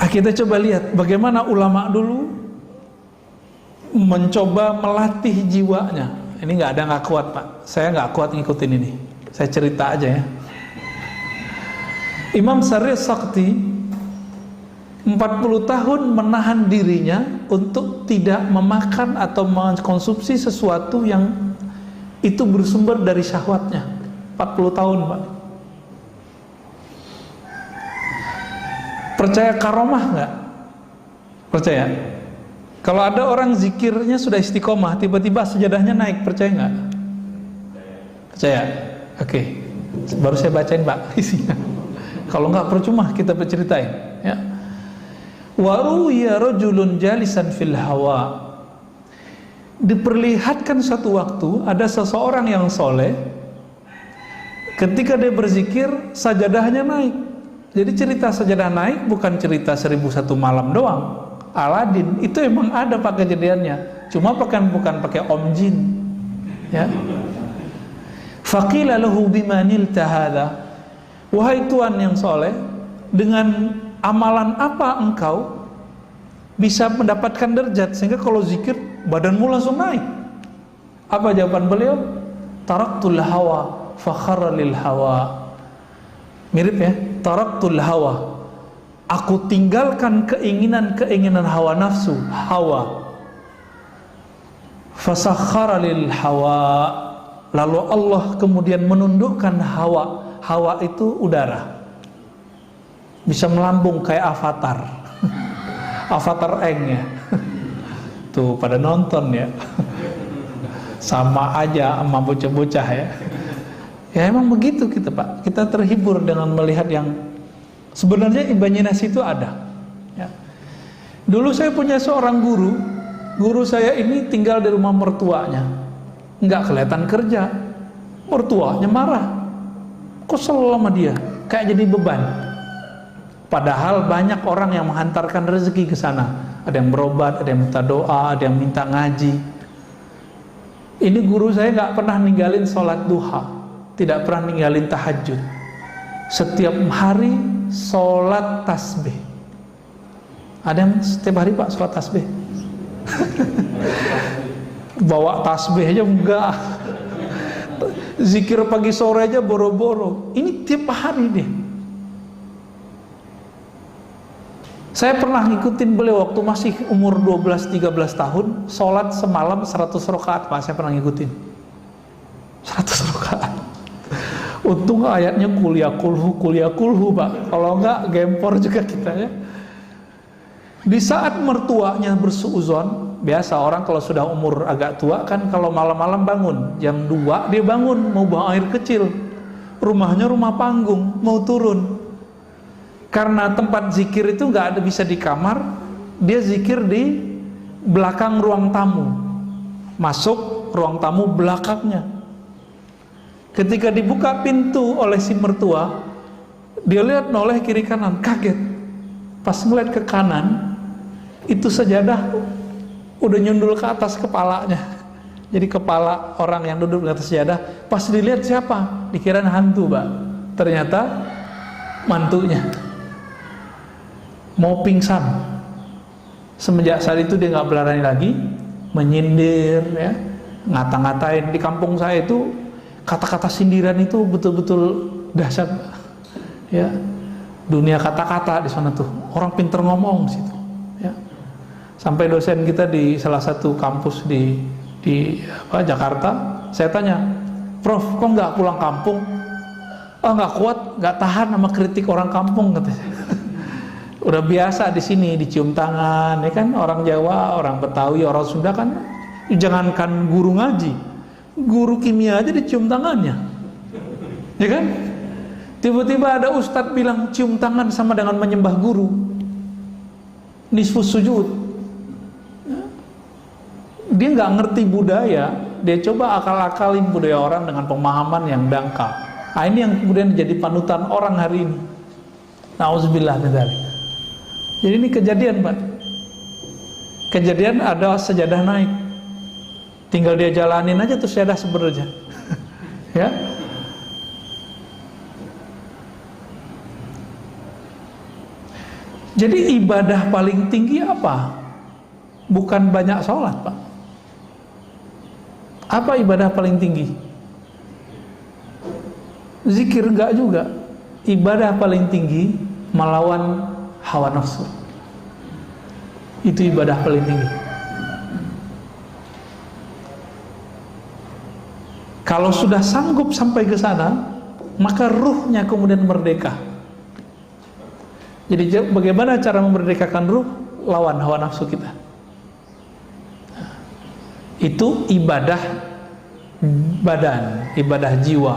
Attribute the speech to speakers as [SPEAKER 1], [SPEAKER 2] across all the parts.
[SPEAKER 1] Kita coba lihat bagaimana ulama dulu mencoba melatih jiwanya. Ini nggak kuat Pak, saya nggak kuat ngikutin ini. Saya cerita aja ya. Imam Sari Sakti 40 tahun menahan dirinya untuk tidak memakan atau mengkonsumsi sesuatu yang itu bersumber dari syahwatnya. 40 tahun Pak. Percaya karomah nggak? Percaya? Kalau ada orang zikirnya sudah istiqomah, tiba-tiba sejadahnya naik, percaya nggak? Percaya? Oke. Baru saya bacain Pak isinya. Kalau nggak percuma kita berceritain. Ya. Wa ruya rajulun jalisan fil hawa. Diperlihatkan satu waktu ada seseorang yang soleh, ketika dia berzikir sajadahnya naik. Jadi cerita sajadah naik bukan cerita 1001 malam doang. Aladin itu emang ada Pak kejadiannya, cuma bukan pakai om jin. Ya. Faqila lahu bimanilta hadza. Wahai Tuhan yang soleh, dengan amalan apa engkau bisa mendapatkan derajat sehingga kalau zikir badanmu langsung naik? Apa jawaban beliau? Taraktul hawa fakhara lil hawa. Mirip ya, taraktul hawa. Aku tinggalkan keinginan hawa nafsu, hawa. Fasakhara lil hawa. Lalu Allah kemudian menundukkan hawa. Hawa itu udara. Bisa melambung kayak avatar. Avatar Eng ya. Tuh pada nonton ya. Sama aja sama bocah-bocah ya. Ya emang begitu kita Pak. Kita terhibur dengan melihat yang sebenarnya imajinasi itu ada. Ya. Dulu saya punya seorang guru. Guru saya ini tinggal di rumah mertuanya. Nggak kelihatan kerja. Mertuanya marah. Kesel sama dia. Kayak jadi beban. Padahal banyak orang yang menghantarkan rezeki ke sana. Ada yang berobat, ada yang minta doa, ada yang minta ngaji. Ini guru saya nggak pernah ninggalin sholat duha. Tidak pernah ninggalin tahajud. Setiap hari sholat tasbih. Ada yang setiap hari Pak sholat tasbih? Bawa tasbih aja enggak. Zikir pagi sore aja boro-boro. Ini tiap hari deh. Saya pernah ngikutin beliau waktu masih umur 12-13 tahun. Sholat semalam 100 rakaat Pak, saya pernah ngikutin 100 rakaat. Untung ayatnya kuliah kulhu Pak. Kalau enggak gempor juga kita ya. Di saat mertuanya bersuuzon, biasa orang kalau sudah umur agak tua kan kalau malam-malam bangun jam 2 dia bangun mau buang air kecil. Rumahnya rumah panggung, mau turun. Karena tempat zikir itu enggak ada bisa di kamar, dia zikir di belakang ruang tamu. Masuk ruang tamu belakangnya. Ketika dibuka pintu oleh si mertua, dia lihat noleh kiri kanan, kaget. Pas ngeliat ke kanan, itu sajadah udah nyundul ke atas kepalanya. Jadi kepala orang yang duduk di atas sajadah, pas dilihat siapa? Dikirain hantu Pak. Ternyata mantunya. Mau pingsan. Semenjak saat itu dia nggak berani lagi menyindir, ya, ngata-ngatain. Di kampung saya itu kata-kata sindiran itu betul-betul dahsyat, ya. Dunia kata-kata di sana tuh, orang pinter ngomong situ, ya. Sampai dosen kita di salah satu kampus di Jakarta, saya tanya, Prof, kok nggak pulang kampung? Oh nggak kuat, nggak tahan sama kritik orang kampung katanya. Udah biasa di sini dicium tangan, ya kan, orang Jawa, orang Betawi, orang Sunda kan, jangankan guru ngaji, guru kimia aja dicium tangannya, ya kan? Tiba-tiba ada ustadz bilang cium tangan sama dengan menyembah guru, nisfus sujud. Dia nggak ngerti budaya, dia coba akal-akalin budaya orang dengan pemahaman yang dangkal. Nah, ini yang kemudian jadi panutan orang hari ini. Nauzubillah min dzalik. Jadi ini kejadian Pak. Kejadian ada sejadah naik. Tinggal dia jalanin aja tuh sejadah sebenarnya. Ya. Jadi ibadah paling tinggi apa? Bukan banyak sholat, Pak. Apa ibadah paling tinggi? Zikir enggak juga. Ibadah paling tinggi melawan hawa nafsu. Itu ibadah paling tinggi. Kalau sudah sanggup sampai ke sana, maka ruhnya kemudian merdeka. Jadi bagaimana cara memerdekakan ruh? Lawan hawa nafsu kita. Itu ibadah badan, ibadah jiwa.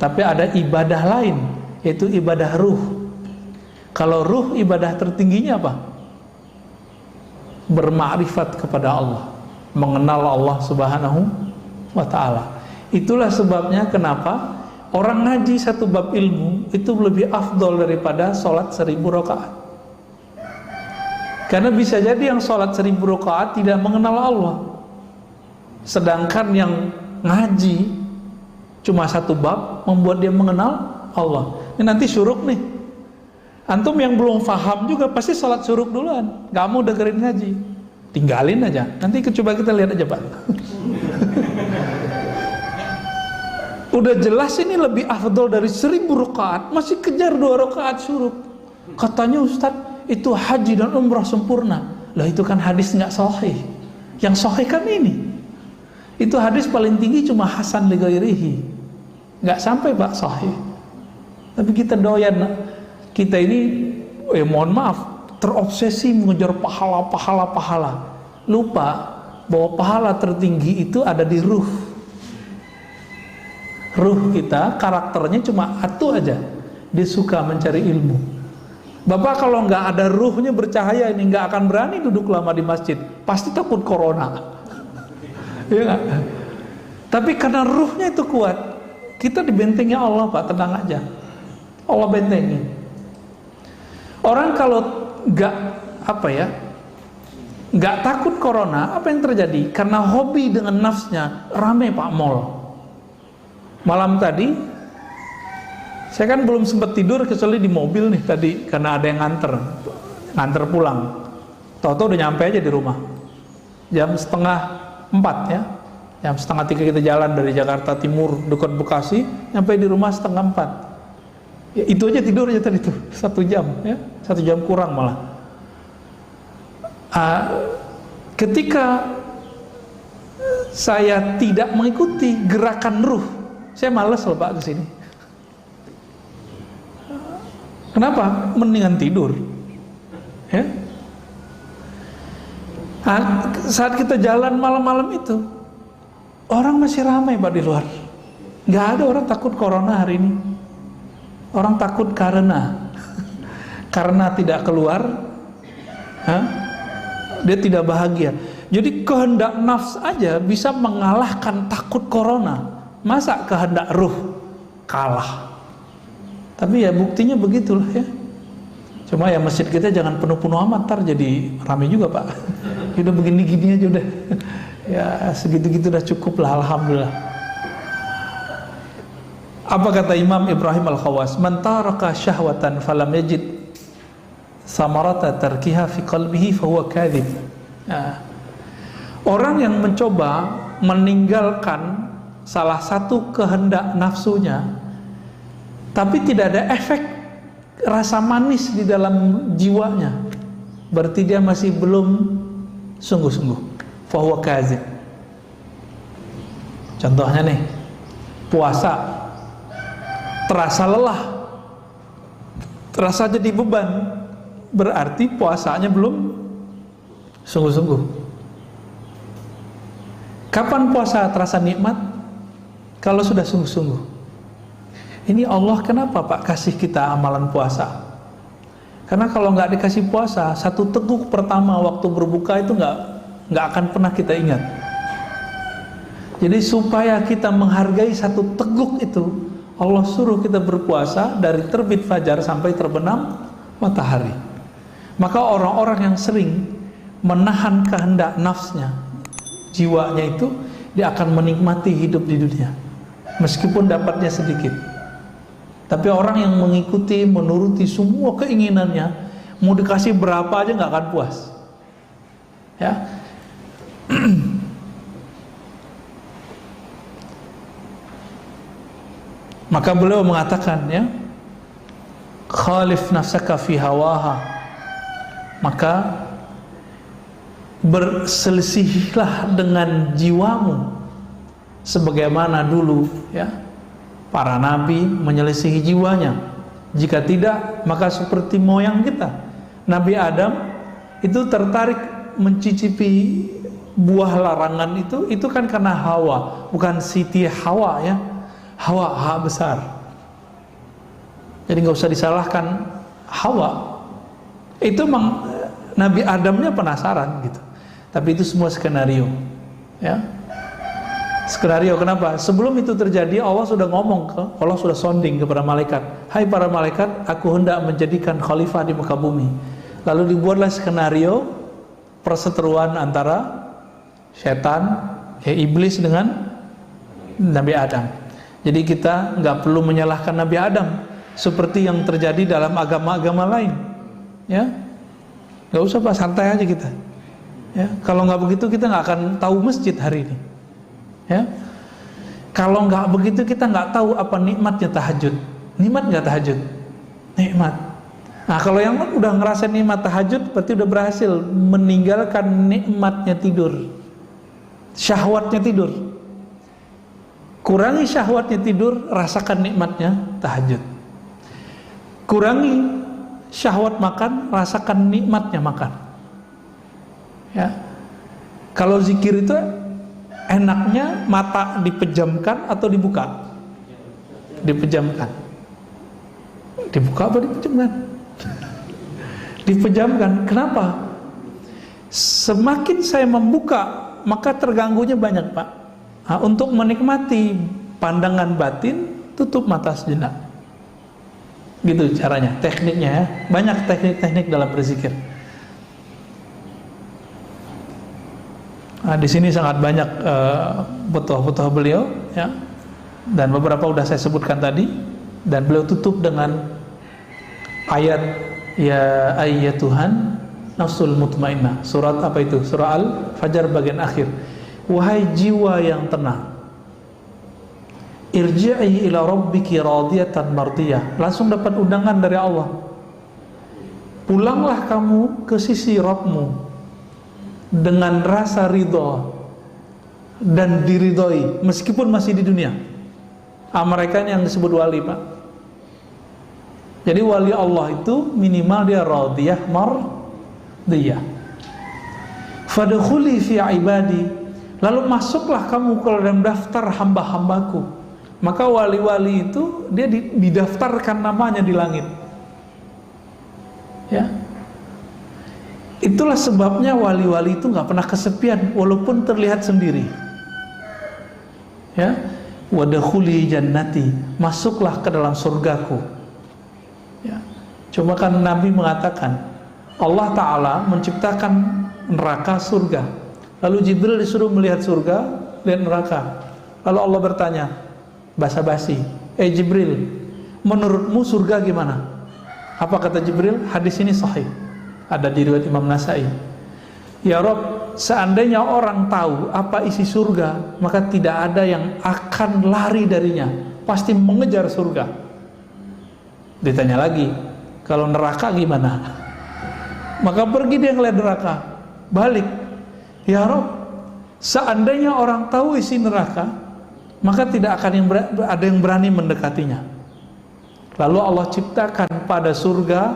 [SPEAKER 1] Tapi ada ibadah lain, yaitu ibadah ruh. Kalau ruh, ibadah tertingginya apa? Bermakrifat kepada Allah, mengenal Allah Subhanahu wa ta'ala. Itulah sebabnya kenapa orang ngaji satu bab ilmu itu lebih afdol daripada sholat 1000 rakaat. Karena bisa jadi yang sholat 1000 rakaat tidak mengenal Allah, sedangkan yang ngaji cuma satu bab membuat dia mengenal Allah. Ini nanti syuruk nih. Antum yang belum paham juga pasti sholat syuruk duluan, gak mau dengerin ngaji, tinggalin aja. Nanti coba kita lihat aja, Pak. Udah jelas ini lebih afdol dari 1000 rakaat, masih kejar 2 rakaat syuruk. Katanya Ustadz, itu haji dan umrah sempurna. Lah itu kan hadis nggak sahih. Yang sahih kan ini. Itu hadis paling tinggi cuma hasan li ghairihi. Nggak sampai Pak sahih. Tapi kita doyan, kita ini mohon maaf, terobsesi mengejar pahala. Lupa bahwa pahala tertinggi itu ada di ruh. Ruh kita, karakternya cuma satu aja, dia suka mencari ilmu. Bapak kalau nggak ada ruhnya bercahaya ini nggak akan berani duduk lama di masjid, pasti takut corona. Ya gak? Tapi karena ruhnya itu kuat, kita dibentengi Allah, Pak, tenang aja, Allah bentengi. Orang kalau nggak takut corona, apa yang terjadi? Karena hobi dengan nafsnya, rame Pak mall. Malam tadi saya kan belum sempat tidur kecuali di mobil nih tadi, karena ada yang nganter pulang. Tahu-tahu udah nyampe aja di rumah jam 3:30 ya. Jam 2:30 kita jalan dari Jakarta Timur dekat Bekasi, nyampe di rumah 3:30. Ya, itu aja tidur aja tadi tuh 1 jam ya, 1 jam kurang malah. Ketika saya tidak mengikuti gerakan ruh, saya malas loh Pak kesini. Kenapa? Mendingan tidur. Ya. Saat kita jalan malam-malam itu, orang masih ramai Pak di luar. Nggak ada orang takut corona hari ini. Orang takut karena tidak keluar, dia tidak bahagia. Jadi kehendak nafs aja bisa mengalahkan takut corona. Masa kehendak ruh kalah? Tapi ya buktinya begitulah ya. Cuma ya masjid kita jangan penuh-penuh amat, ntar jadi ramai juga Pak. Udah begini-gini aja udah. Ya segitu-gitu udah cukup lah, alhamdulillah. Apa kata Imam Ibrahim Al-Khawas? Man taraka syahwatan falam yajid samarata tarkiha fi qalbihi fahuwa kadhib. Orang yang mencoba meninggalkan salah satu kehendak nafsunya, tapi tidak ada efek rasa manis di dalam jiwanya, berarti dia masih belum sungguh-sungguh. Fahuwa kadzib. Contohnya nih, puasa, terasa lelah, terasa jadi beban, berarti puasanya belum sungguh-sungguh. Kapan puasa terasa nikmat? Kalau sudah sungguh-sungguh. Ini Allah kenapa Pak kasih kita amalan puasa? Karena kalau nggak dikasih puasa, satu teguk pertama waktu berbuka itu nggak akan pernah kita ingat. Jadi supaya kita menghargai satu teguk itu, Allah suruh kita berpuasa dari terbit fajar sampai terbenam matahari. Maka orang-orang yang sering menahan kehendak nafsnya, jiwanya itu, dia akan menikmati hidup di dunia meskipun dapatnya sedikit. Tapi orang yang mengikuti, menuruti semua keinginannya, mau dikasih berapa aja nggak akan puas. Ya. Maka beliau mengatakan, ya, khalif nafsaka fi hawaha, maka berselisihilah dengan jiwamu sebagaimana dulu, ya, para nabi menyelisihi jiwanya. Jika tidak, maka seperti moyang kita, Nabi Adam itu tertarik mencicipi buah larangan itu kan karena Hawa, bukan Siti Hawa, ya. Hawa hak besar. Jadi nggak usah disalahkan Hawa. Itu memang Nabi Adamnya penasaran gitu. Tapi itu semua skenario, ya. Skenario kenapa? Sebelum itu terjadi, Allah sudah ngomong Allah sudah sounding kepada malaikat. Hai para malaikat, aku hendak menjadikan khalifah di muka bumi. Lalu dibuatlah skenario perseteruan antara setan, iblis dengan Nabi Adam. Jadi kita nggak perlu menyalahkan Nabi Adam seperti yang terjadi dalam agama-agama lain, ya. Nggak usah Pak, santai aja kita, ya. Kalau nggak begitu kita nggak akan tahu masjid hari ini, ya. Kalau nggak begitu kita nggak tahu apa nikmatnya tahajud. Nikmat nggak tahajud? Nikmat. Nah, kalau yang udah ngerasain nikmat tahajud berarti udah berhasil meninggalkan nikmatnya tidur, syahwatnya tidur. Kurangi syahwatnya tidur, rasakan nikmatnya tahajud. Kurangi syahwat makan, rasakan nikmatnya makan. Ya. Kalau zikir itu enaknya mata dipejamkan atau dibuka? Dipejamkan. Dibuka apa dipejamkan? Dipejamkan. Kenapa? Semakin saya membuka, maka terganggunya banyak, Pak. Nah, untuk menikmati pandangan batin, tutup mata sejenak. Gitu caranya, tekniknya, ya. Banyak teknik-teknik dalam berzikir. Nah, di sini sangat banyak butuh-butuh beliau, ya. Dan beberapa sudah saya sebutkan tadi, dan beliau tutup dengan ayat ya ayyatuhan nafsul mutmainnah. Surat apa itu? Surah Al-Fajr bagian akhir. Wahai jiwa yang tenang, irji'i ila rabbiki radiyatan mardiyah. Langsung dapat undangan dari Allah. Pulanglah kamu ke sisi Rabbmu dengan rasa ridho dan diridhoi meskipun masih di dunia. Mereka yang disebut wali, Pak. Jadi wali Allah itu minimal dia radiyah mardiyah. Fadkhuli fi ibadi. Lalu masuklah kamu ke dalam daftar hamba-hambaku. Maka wali-wali itu dia didaftarkan namanya di langit, ya. Itulah sebabnya wali-wali itu nggak pernah kesepian walaupun terlihat sendiri, ya. Wadkhuli jannati, masuklah ke dalam surgaku, ya. Cuma kan Nabi mengatakan Allah Ta'ala menciptakan neraka, surga. Lalu Jibril disuruh melihat surga dan neraka. Lalu Allah bertanya basa-basi, Jibril, menurutmu surga gimana? Apa kata Jibril? Hadis ini sahih, ada di riwayat Imam Nasai. Ya Rob, seandainya orang tahu apa isi surga, maka tidak ada yang akan lari darinya, pasti mengejar surga. Ditanya lagi, kalau neraka gimana? Maka pergi dia ngeliat neraka, balik. Ya Rob, seandainya orang tahu isi neraka, maka tidak akan ada yang berani mendekatinya. Lalu Allah ciptakan pada surga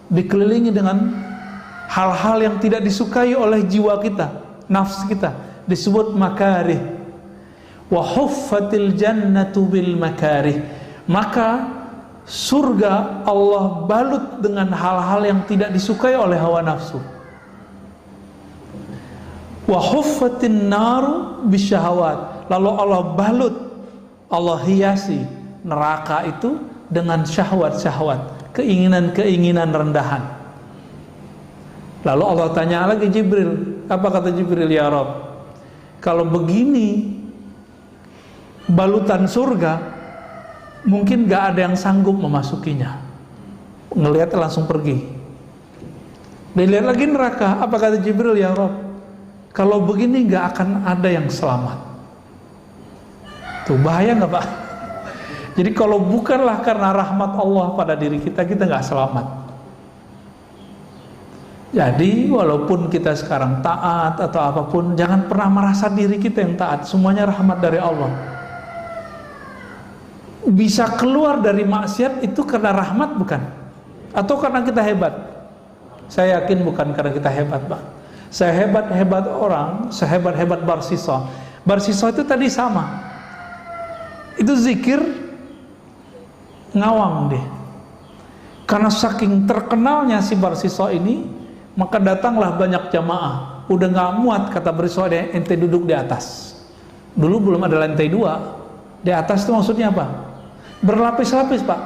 [SPEAKER 1] dikelilingi dengan hal-hal yang tidak disukai oleh jiwa kita, nafs kita, disebut makarih. Wa huffatil jannatu bil makarih. Maka surga Allah balut dengan hal-hal yang tidak disukai oleh hawa nafsu. Wa huffatin naru bisyahawat. Lalu Allah balut, Allah hiasi neraka itu dengan syahwat-syahwat, keinginan-keinginan rendahan. Lalu Allah tanya lagi Jibril, apa kata Jibril? Ya Rob, kalau begini balutan surga, mungkin gak ada yang sanggup memasukinya. Ngelihat langsung pergi. Dilihat lagi neraka, apa kata Jibril? Ya Rob, kalau begini nggak akan ada yang selamat. Tuh bahaya nggak Pak? Jadi kalau bukanlah karena rahmat Allah pada diri kita, kita nggak selamat. Jadi walaupun kita sekarang taat atau apapun, jangan pernah merasa diri kita yang taat. Semuanya rahmat dari Allah. Bisa keluar dari maksiat itu karena rahmat bukan? Atau karena kita hebat? Saya yakin bukan karena kita hebat, Pak. Sehebat-hebat orang, sehebat-hebat Barsiso. Barsiso itu tadi sama. Itu zikir ngawang deh. Karena saking terkenalnya si Barsiso ini, maka datanglah banyak jamaah. Udah nggak muat kata Barsiso, ente duduk di atas. Dulu belum ada lantai 2. Di atas itu maksudnya apa? Berlapis-lapis, Pak.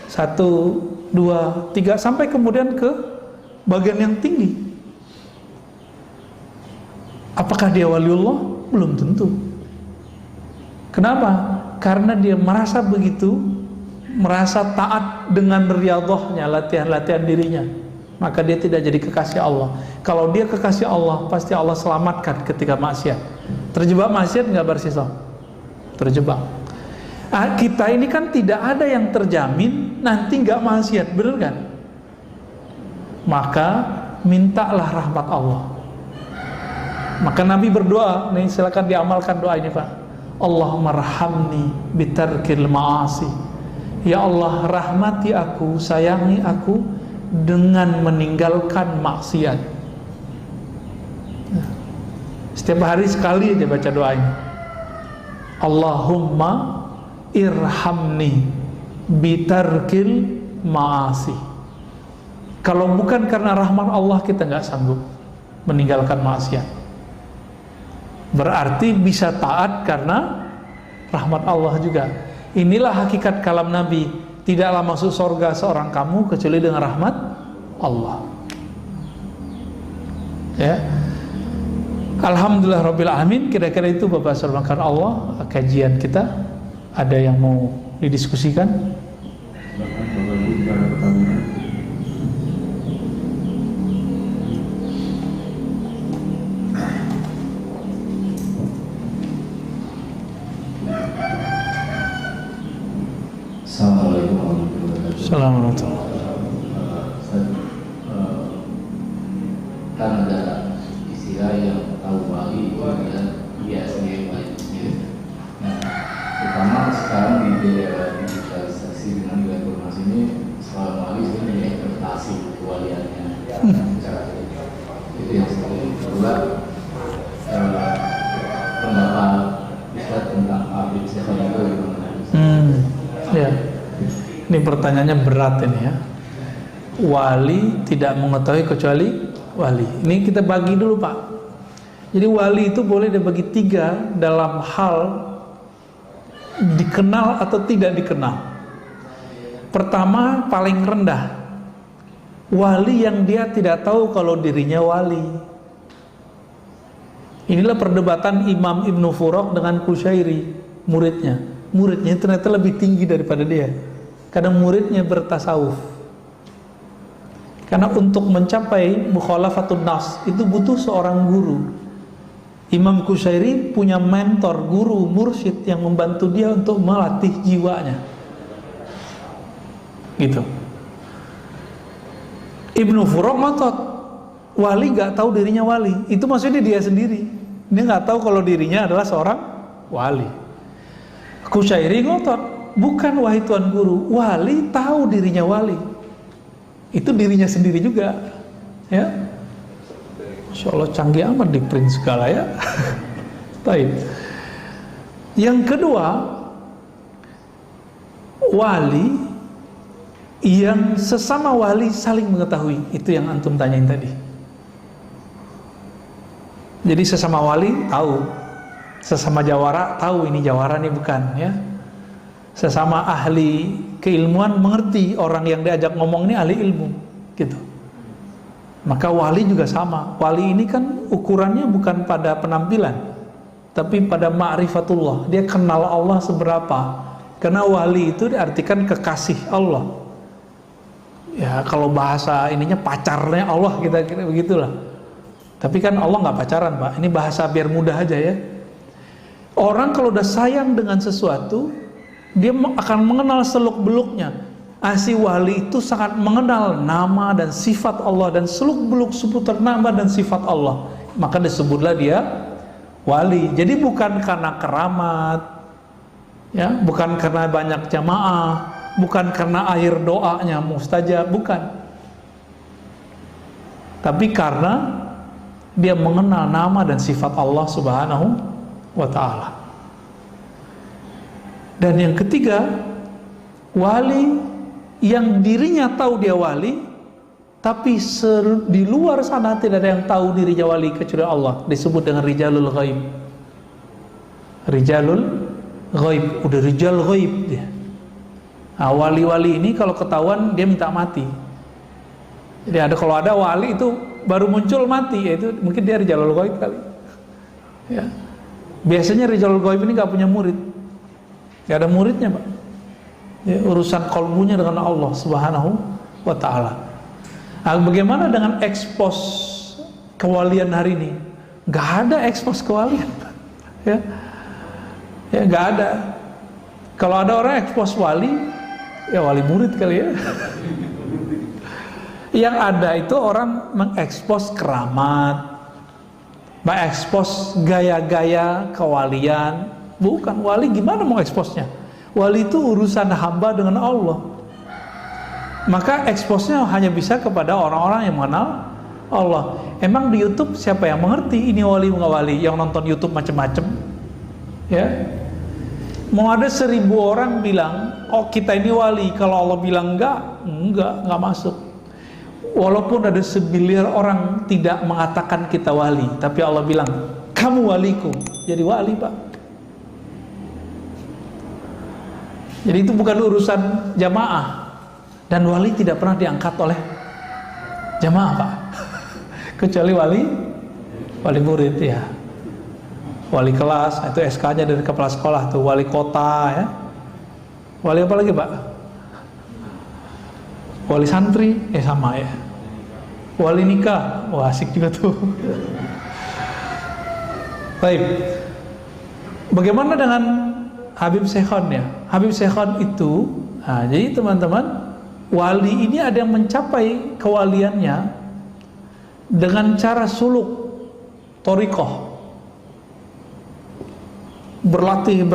[SPEAKER 1] 1, 2, 3 sampai kemudian ke bagian yang tinggi. Apakah dia waliullah? Belum tentu. Kenapa? Karena dia merasa begitu, merasa taat dengan riyadhahnya, latihan-latihan dirinya, maka dia tidak jadi kekasih Allah. Kalau dia kekasih Allah, pasti Allah selamatkan ketika maksiat. Terjebak maksiat nggak Barsiso? Terjebak. Kita ini kan tidak ada yang terjamin nanti nggak maksiat, benar kan? Maka mintalah rahmat Allah. Maka Nabi berdoa, nih silakan diamalkan doa ini Pak. Allahumma rahamni bitarkil ma'asi. Ya Allah, rahmati aku, sayangi aku dengan meninggalkan maksiat. Setiap hari sekali aja baca doa ini. Allahumma irhamni bitarkil ma'asi. Kalau bukan karena rahmat Allah, kita nggak sanggup meninggalkan maksiat. Berarti bisa taat karena rahmat Allah juga. Inilah hakikat kalam Nabi. Tidaklah masuk surga seorang kamu kecuali dengan rahmat Allah. Ya. Alhamdulillah Rabbil Alamin. Kira-kira itu Bapak Surmakan Allah kajian kita. Ada yang mau didiskusikan?
[SPEAKER 2] Assalamualaikum warahmatullahi wabarakatuh.
[SPEAKER 1] Assalamualaikum.
[SPEAKER 2] Kan ada istilah yang tahu wali itu adalah biasanya wali. Nah, terutama sekarang di daerah digitalisasi dengan informasi ini, selalu wali sebenarnya interpretasi kewaliannya. Itu yang seperti kedua, pendapat Ustaz tentang Habib Syekh itu.
[SPEAKER 1] Ya, ini pertanyaannya berat ini ya. Wali tidak mengetahui kecuali wali. Ini kita bagi dulu Pak. Jadi wali itu boleh dibagi 3 dalam hal dikenal atau tidak dikenal. Pertama, paling rendah, wali yang dia tidak tahu kalau dirinya wali. Inilah perdebatan Imam Ibnu Furaq dengan Kusyairi, muridnya. Muridnya ternyata lebih tinggi daripada dia, karena muridnya bertasawuf. Karena untuk mencapai mukhalafatun nas itu butuh seorang guru. Imam Kusyairi punya mentor, guru, mursyid yang membantu dia untuk melatih jiwanya. Gitu. Ibnu Furaq ngotot, wali gak tahu dirinya wali. Itu maksudnya dia sendiri. Dia gak tahu kalau dirinya adalah seorang wali. Kusyairi ngotot, bukan wahai Tuan Guru, wali tahu dirinya wali. Itu dirinya sendiri juga. Ya. Masya Allah canggih amat di print segala ya. Baik. Yang kedua, wali yang sesama wali saling mengetahui. Itu yang antum tanyain tadi. Jadi sesama wali tahu, sesama jawara tahu ini jawara ini bukan ya. Sesama ahli keilmuan mengerti orang yang diajak ngomong ini ahli ilmu gitu. Maka wali juga sama. Wali ini kan ukurannya bukan pada penampilan, tapi pada ma'rifatullah. Dia kenal Allah seberapa. Karena wali itu diartikan kekasih Allah. ya kalau bahasa ininya pacarnya Allah, kita kira begitulah. Tapi kan Allah nggak pacaran, Pak. Ini bahasa biar mudah aja ya. Orang kalau udah sayang dengan sesuatu, dia akan mengenal seluk-beluknya. Si wali itu sangat mengenal nama dan sifat Allah dan seluk-beluk seputar nama dan sifat Allah. Maka disebutlah dia wali. Jadi bukan karena keramat, ya, bukan karena banyak jamaah, bukan karena air doanya mustajab, bukan. Tapi karena dia mengenal nama dan sifat Allah Subhanahu wa ta'ala. Dan yang ketiga, wali yang dirinya tahu dia wali, tapi di luar sana tidak ada yang tahu dirinya wali kecuali Allah. Disebut dengan rijalul ghaib. Rijalul ghaib, udah rijal ghaib dia. Nah, wali-wali ini kalau ketahuan dia minta mati. Jadi kalau ada wali itu baru muncul mati, yaitu mungkin dia rijalul ghaib kali. Ya. Biasanya rijalul ghaib ini gak punya murid, gak ada muridnya, Pak. Ya, urusan kolbunya dengan Allah Subhanahu wa ta'ala. Nah, bagaimana dengan ekspos kewalian hari ini? Gak ada ekspos kewalian, ya, ya gak ada. Kalau ada orang ekspos wali, ya wali murid kali ya. Yang ada itu orang mengekspos keramat, mengekspos gaya-gaya kewalian. Bukan, wali gimana mau eksposnya? Wali itu urusan hamba dengan Allah. Maka eksposnya hanya bisa kepada orang-orang yang mengenal Allah. Emang di YouTube siapa yang mengerti ini wali nggak wali? Yang nonton YouTube macam-macam, ya. Mau ada 1000 orang bilang, oh kita ini wali. Kalau Allah bilang enggak masuk. Walaupun ada 1 miliar orang tidak mengatakan kita wali, tapi Allah bilang kamu waliku, jadi wali, Pak. Jadi itu bukan urusan jamaah. Dan wali tidak pernah diangkat oleh jamaah, Pak. Kecuali wali murid, ya. Wali kelas, itu SK-nya dari kepala sekolah tuh. Wali kota, ya. Wali apa lagi, Pak? Wali santri, sama ya. Wali nikah, wah asik juga tuh. Baik. Bagaimana dengan Habib Syekhon ya? Habib Syekhon itu, jadi teman-teman, wali ini ada yang mencapai kewaliannya dengan cara suluk, thoriqah. Berlatih,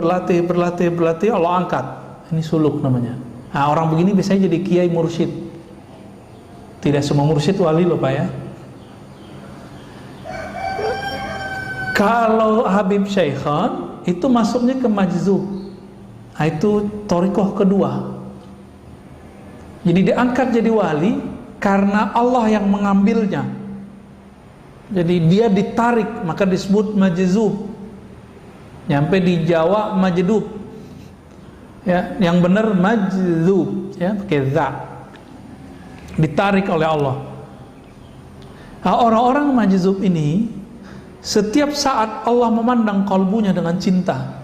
[SPEAKER 1] Allah angkat. Ini suluk namanya. Nah, orang begini biasanya jadi kiai mursyid. Tidak semua mursyid wali loh, Pak, ya. Kalau Habib Syekhon itu masuknya ke majzub. Nah, itu thoriqah kedua. Jadi diangkat jadi wali karena Allah yang mengambilnya. Jadi dia ditarik, maka disebut majzub. Nyampe di Jawa majdub. Ya, yang benar majzub, ya, pakai za. Ditarik oleh Allah. Nah, orang-orang majzub ini setiap saat Allah memandang kalbunya dengan cinta.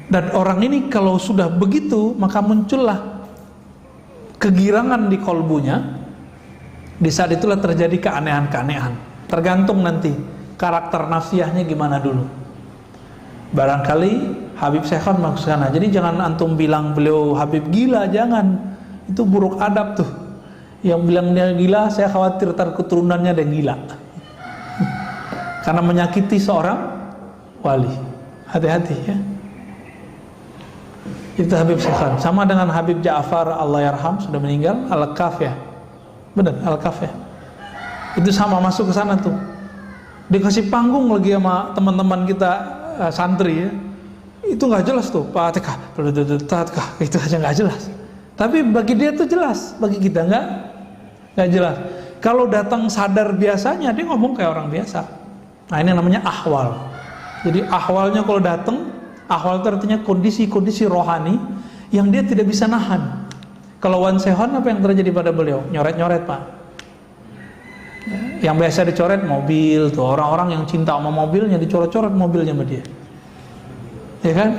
[SPEAKER 1] Dan orang ini kalau sudah begitu, maka muncullah kegirangan di kalbunya. Di saat itulah terjadi keanehan-keanehan. Tergantung nanti karakter nafsiyahnya gimana dulu. Barangkali Habib Syekhon masuk sana. Jadi jangan antum bilang beliau Habib gila, jangan. Itu buruk adab tuh. Yang bilang dia gila, saya khawatir ntar keturunannya ada yang gila. Karena menyakiti seorang wali. Hati-hati ya. Itu Habib Syekhon. Sama dengan Habib Ja'far Allahyarham, sudah meninggal, Al-Kaf ya. Benar, Al-Kaf ya. Itu sama, masuk ke sana tuh. Dikasih panggung lagi sama teman-teman kita santri ya. Itu nggak jelas tuh, Fatihah, itu aja nggak jelas. Tapi bagi dia tuh jelas, bagi kita nggak jelas. Kalau datang sadar biasanya dia ngomong kayak orang biasa. Nah, ini namanya ahwal. Jadi ahwalnya kalau datang, ahwal itu artinya kondisi-kondisi rohani yang dia tidak bisa nahan. Kalau Wan Sehon apa yang terjadi pada beliau? Nyoret-nyoret, Pak. Yang biasa dicoret mobil tuh, orang-orang yang cinta sama mobilnya dicoret-coret mobilnya sama dia. Ya kan?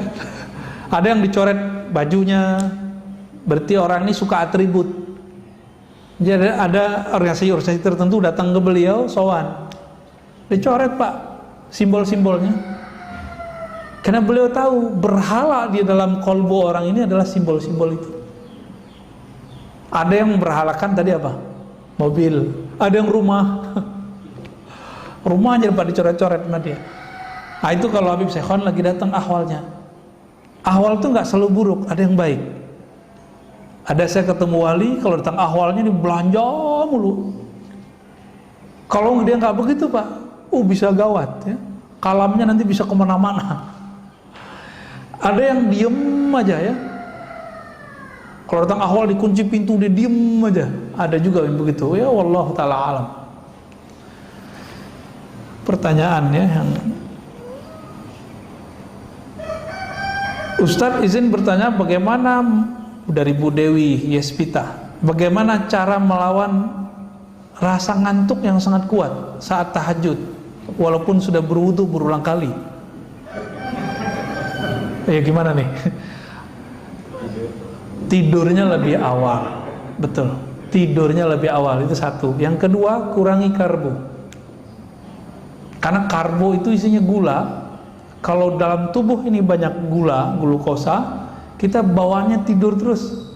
[SPEAKER 1] Ada yang dicoret bajunya. Berarti orang ini suka atribut. Jadi ada organisasi tertentu datang ke beliau, sowan, dicoret Pak simbol-simbolnya, karena beliau tahu berhala di dalam kolbu orang ini adalah simbol-simbol itu. Ada yang berhalakan tadi apa? Mobil, ada yang rumah. Rumah aja Pak dicoret-coret sama dia. Nah itu kalau Habib Syekhon lagi datang ahwalnya. Ahwal itu nggak selalu buruk, ada yang baik. Ada saya ketemu wali, kalau datang ahwalnya ini belanja mulu. Kalau dia nggak begitu Pak, bisa gawat ya. Kalamnya nanti bisa kemana-mana. Ada yang diem aja ya. Kalau datang ahwal dikunci pintu dia diem aja. Ada juga yang begitu ya. Wallahu ta'ala alam. Pertanyaannya yang Ustadz izin bertanya, bagaimana dari Bu Dewi Yespita, bagaimana cara melawan rasa ngantuk yang sangat kuat saat tahajud walaupun sudah berwudu berulang kali? Ya gimana nih? Tidurnya lebih awal. Betul, tidurnya lebih awal, itu satu. Yang kedua, kurangi karbo. Karena karbo itu isinya gula. Kalau dalam tubuh ini banyak gula, glukosa, kita bawaannya tidur terus.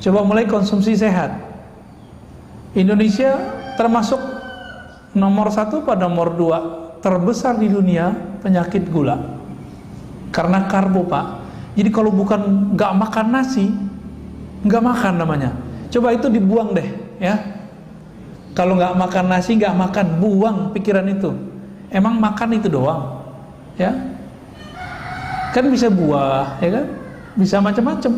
[SPEAKER 1] Coba mulai konsumsi sehat. Indonesia termasuk nomor 1 pada nomor 2 terbesar di dunia penyakit gula. Karena karbo Pak. Jadi kalau bukan nggak makan nasi, nggak makan namanya. Coba itu dibuang deh ya. Kalau nggak makan nasi, nggak makan, buang pikiran itu. Emang makan itu doang, ya? Kan bisa buah, ya kan? Bisa macam-macam.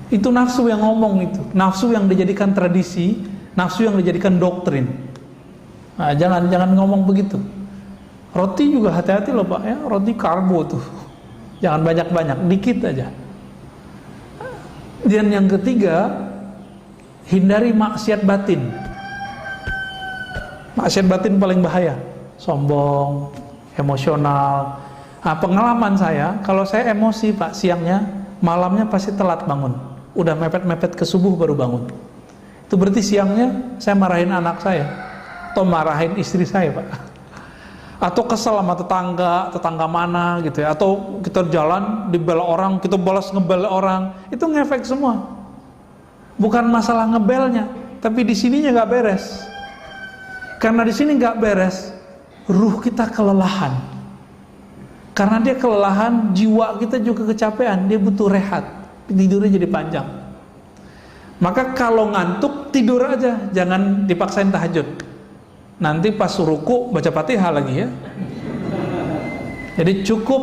[SPEAKER 1] Itu nafsu yang ngomong itu, nafsu yang dijadikan tradisi, nafsu yang dijadikan doktrin. Nah, jangan ngomong begitu. Roti juga hati-hati loh Pak, ya. Roti karbo tuh, jangan banyak-banyak, dikit aja. Dan yang ketiga, hindari maksiat batin. Maksiat batin paling bahaya, sombong, emosional. Nah, pengalaman saya, kalau saya emosi Pak, siangnya, malamnya pasti telat bangun. Udah mepet-mepet ke subuh baru bangun. Itu berarti siangnya saya marahin anak saya, atau marahin istri saya Pak. Atau kesel sama tetangga mana gitu ya. Atau kita jalan, dibela orang, kita balas ngebel orang. Itu ngefek semua. Bukan masalah ngebelnya, tapi di sininya nggak beres. Karena di sini nggak beres, ruh kita kelelahan. Karena dia kelelahan, jiwa kita juga kecapean, dia butuh rehat, tidurnya jadi panjang. Maka kalau ngantuk, tidur aja, jangan dipaksain tahajud. Nanti pas ruku baca Fatihah lagi ya. Jadi cukup,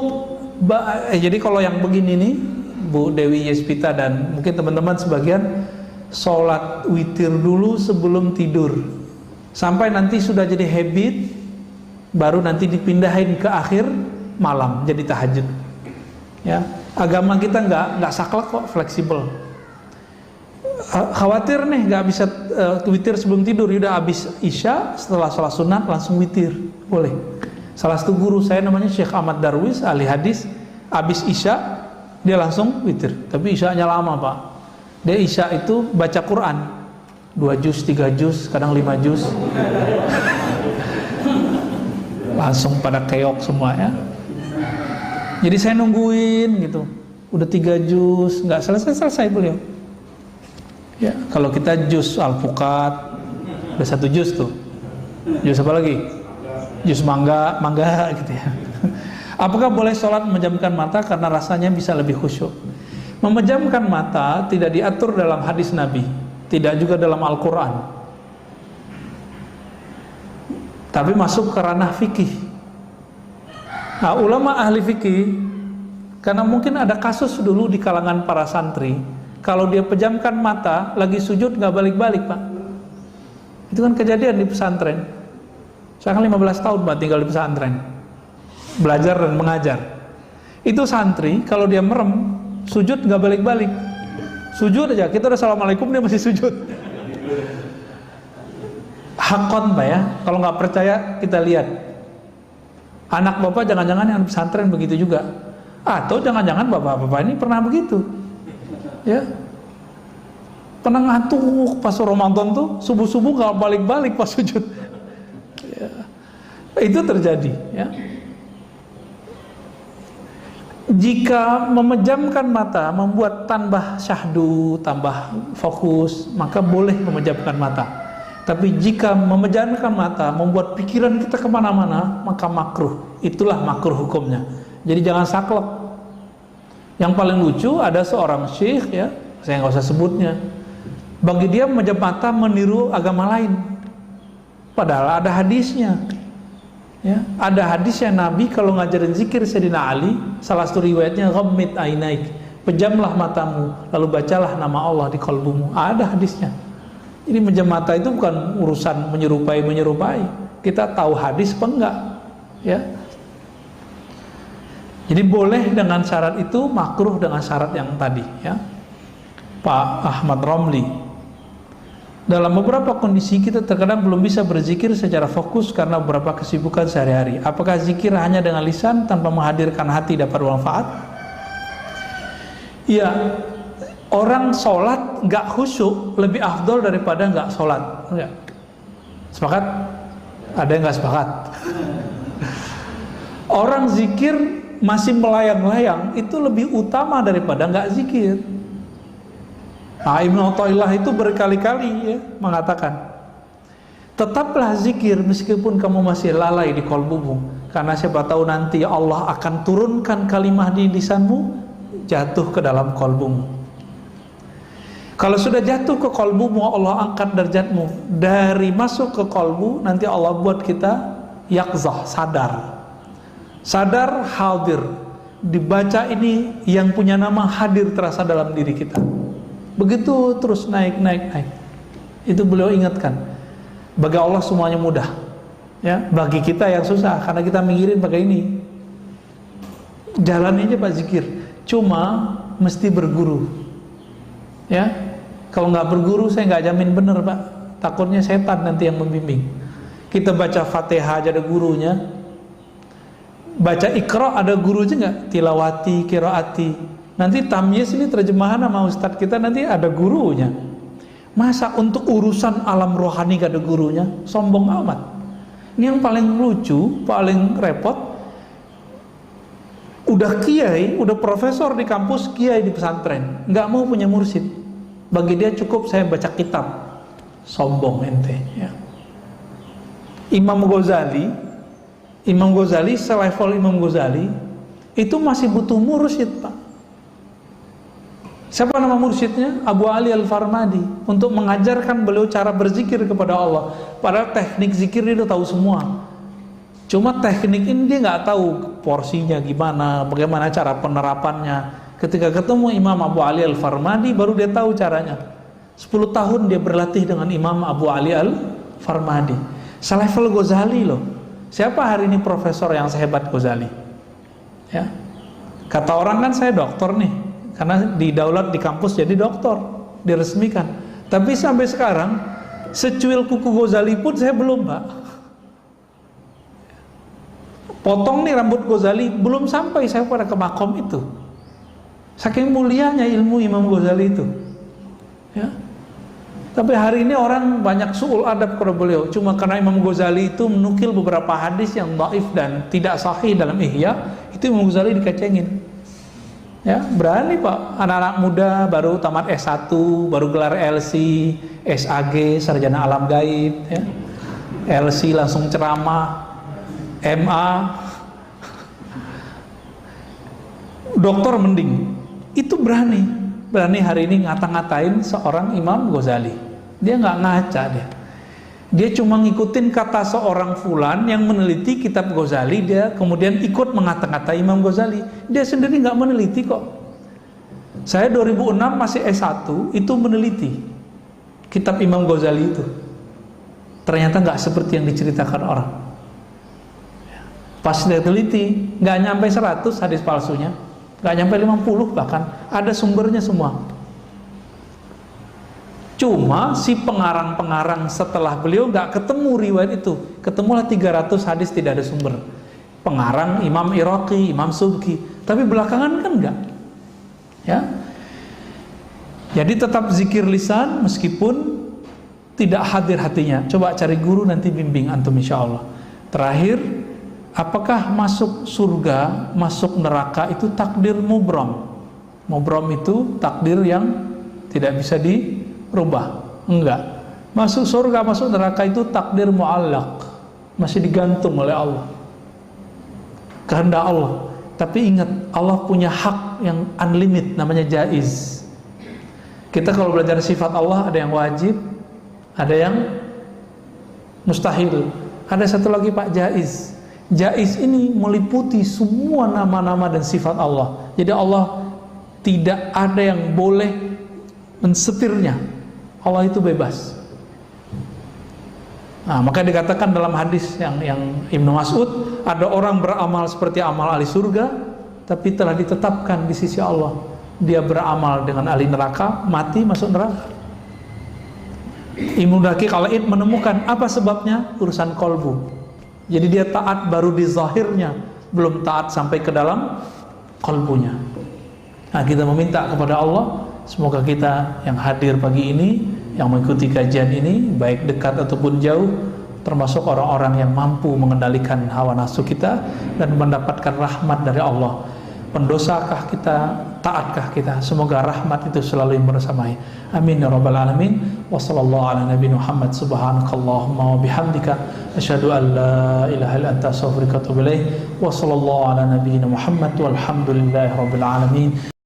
[SPEAKER 1] jadi kalau yang begini nih, Bu Dewi Yespita dan mungkin teman-teman sebagian, sholat witir dulu sebelum tidur. Sampai nanti sudah jadi habit, baru nanti dipindahin ke akhir malam jadi tahajud. Ya, agama kita nggak saklek kok, fleksibel. Khawatir nih nggak bisa witir sebelum tidur, udah habis isya setelah sholat sunat langsung witir, boleh. Salah satu guru saya namanya Syekh Ahmad Darwis, ahli hadis, habis isya dia langsung witir. Tapi isyanya lama Pak. Dia isya itu baca Quran 2 juz, 3 juz, kadang 5 juz. Langsung pada keok semua ya. Jadi saya nungguin gitu. Udah 3 juz, nggak selesai beliau. Ya, kalau kita juz alpukat udah 1 juz tuh. Juz apa lagi? Juz mangga gitu ya. Apakah boleh sholat memejamkan mata karena rasanya bisa lebih khusyuk? Memejamkan mata tidak diatur dalam hadis Nabi, tidak juga dalam Al-Quran, tapi masuk ke ranah fikih. Nah, ulama ahli fikih, karena mungkin ada kasus dulu di kalangan para santri, kalau dia pejamkan mata lagi sujud nggak balik-balik Pak. Itu kan kejadian di pesantren. Saya kan 15 tahun Pak tinggal di pesantren, belajar dan mengajar. Itu santri kalau dia merem sujud nggak balik-balik, sujud aja, kita udah assalamualaikum dia masih sujud. Hakon Pak ya, kalau nggak percaya kita lihat. Anak bapak jangan-jangan yang pesantren begitu juga, atau jangan-jangan bapak-bapak ini pernah begitu, ya. Pernah ngantuk pas Ramadan tuh, subuh-subuh nggak balik-balik pas sujud. Ya. Itu terjadi, ya. Jika memejamkan mata membuat tambah syahdu, tambah fokus, maka boleh memejamkan mata. Tapi jika memejamkan mata membuat pikiran kita kemana-mana, maka makruh. Itulah makruh hukumnya. Jadi jangan saklek. Yang paling lucu ada seorang syekh, ya, saya nggak usah sebutnya. Bagi dia memejam mata meniru agama lain. Padahal ada hadisnya. Ya, ada hadisnya Nabi kalau ngajarin zikir Sayyidina Ali, salah satu riwayatnya ghammid ainaik, pejamlah matamu lalu bacalah nama Allah di kalbumu. Ada hadisnya. Jadi pejam mata itu bukan urusan menyerupai. Kita tahu hadis apa enggak, ya. Jadi boleh dengan syarat itu, makruh dengan syarat yang tadi, ya. Pak Ahmad Romli, dalam beberapa kondisi kita terkadang belum bisa berzikir secara fokus karena beberapa kesibukan sehari-hari. Apakah zikir hanya dengan lisan tanpa menghadirkan hati dapat bermanfaat? Ya, orang sholat nggak khusyuk lebih afdol daripada nggak sholat. Enggak. Sepakat? Ada yang nggak sepakat? Orang zikir masih melayang-layang itu lebih utama daripada nggak zikir. Nah, Ibnu Athaillah itu berkali-kali, ya, mengatakan, tetaplah zikir meskipun kamu masih lalai di qalbumu, karena siapa tahu nanti Allah akan turunkan kalimah di lisanmu jatuh ke dalam qalbumu. Kalau sudah jatuh ke qalbumu, Allah angkat derajatmu dari masuk ke qalbu, nanti Allah buat kita yaqzah, sadar hadir. Dibaca ini yang punya nama hadir terasa dalam diri kita. Begitu terus naik. Itu beliau ingatkan. Bagi Allah semuanya mudah, ya. Bagi kita yang susah, karena kita mikirin pakai ini. Jalan aja Pak zikir. Cuma mesti berguru, ya. Kalau nggak berguru saya nggak jamin bener Pak. Takutnya setan nanti yang membimbing. Kita baca Fatihah aja ada gurunya. Baca Iqra ada gurunya nggak? Tilawati, qiraati. Nanti tamyiz ini terjemahan sama ustadz kita nanti ada gurunya. Masa untuk urusan alam rohani gak ada gurunya? Sombong amat. Ini yang paling lucu, paling repot. Udah kiai, udah profesor di kampus, kiai di pesantren, nggak mau punya mursyid. Bagi dia cukup saya baca kitab. Sombong ente, ya. Imam Ghazali, selevel Imam Ghazali itu masih butuh mursyid Pak. Siapa nama mursyidnya? Abu Ali Al-Farmadi, untuk mengajarkan beliau cara berzikir kepada Allah. Padahal teknik zikir dia udah tahu semua. Cuma teknik ini dia nggak tahu porsinya gimana, bagaimana cara penerapannya. Ketika ketemu Imam Abu Ali Al-Farmadi baru dia tahu caranya. 10 tahun dia berlatih dengan Imam Abu Ali Al-Farmadi. Selevel Ghazali loh. Siapa hari ini profesor yang sehebat Ghazali? Ya. Kata orang kan saya doktor nih. Karena didaulat di kampus jadi doktor, diresmikan. Tapi sampai sekarang secuil kuku Ghazali pun saya belum Pak. Potong nih rambut Ghazali belum sampai saya pada ke makom itu. Saking mulianya ilmu Imam Ghazali itu, ya. Tapi hari ini orang banyak su'ul adab kepada beliau. Cuma karena Imam Ghazali itu menukil beberapa hadis yang dhaif dan tidak sahih dalam Ihya, itu Imam Ghazali dikecengin. Ya, berani Pak, anak-anak muda baru tamat S1, baru gelar LC, SAG, sarjana alam gaib, ya. LC langsung ceramah, MA, doktor mending. Itu berani hari ini ngata-ngatain seorang Imam Ghazali. Dia nggak ngaca dia. Dia cuma ngikutin kata seorang fulan yang meneliti kitab Ghazali, dia kemudian ikut mengata-ngatai Imam Ghazali. Dia sendiri nggak meneliti kok. Saya 2006 masih S1 itu meneliti kitab Imam Ghazali itu. Ternyata nggak seperti yang diceritakan orang. Pas dia teliti, nggak nyampe 100 hadis palsunya, nggak nyampe 50 bahkan. Ada sumbernya semua. Cuma si pengarang-pengarang setelah beliau nggak ketemu riwayat itu, ketemulah 300 hadis tidak ada sumber. Pengarang Imam Iraqi, Imam Subki, tapi belakangan kan enggak. Ya. Jadi tetap zikir lisan meskipun tidak hadir hatinya. Coba cari guru, nanti bimbing antum insyaallah. Terakhir, apakah masuk surga, masuk neraka itu takdir mubram? Mubram itu takdir yang tidak bisa dirubah. Enggak. Masuk surga, masuk neraka itu takdir mu'allaq, masih digantung oleh Allah, kehendak Allah. Tapi ingat, Allah punya hak yang unlimited, namanya jaiz. Kita kalau belajar sifat Allah, ada yang wajib, ada yang mustahil, ada satu lagi Pak, jaiz. Jaiz ini meliputi semua nama-nama dan sifat Allah. Jadi Allah tidak ada yang boleh mensetirnya. Allah itu bebas. Nah, maka dikatakan dalam hadis yang Ibnu Mas'ud, ada orang beramal seperti amal ahli surga, tapi telah ditetapkan di sisi Allah dia beramal dengan ahli neraka, mati masuk neraka. Ibnu Daqiq al-Id menemukan apa sebabnya, urusan kolbu. Jadi dia taat baru di zahirnya, belum taat sampai ke dalam kolbunya. Nah, kita meminta kepada Allah, semoga kita yang hadir pagi ini, yang mengikuti kajian ini, baik dekat ataupun jauh, termasuk orang-orang yang mampu mengendalikan hawa nafsu kita dan mendapatkan rahmat dari Allah. Pendosakah kita, taatkah kita? Semoga rahmat itu selalu bersamai. Amin ya rabbal alamin. Wa sallallahu ala nabiyina Muhammad, subhanakallahumma wa bihamdika, asyhadu an la ilaha illa anta, astaghfiruka wa atubu ilaik. Wa sallallahu ala nabiyina Muhammad walhamdulillahi rabbil alamin.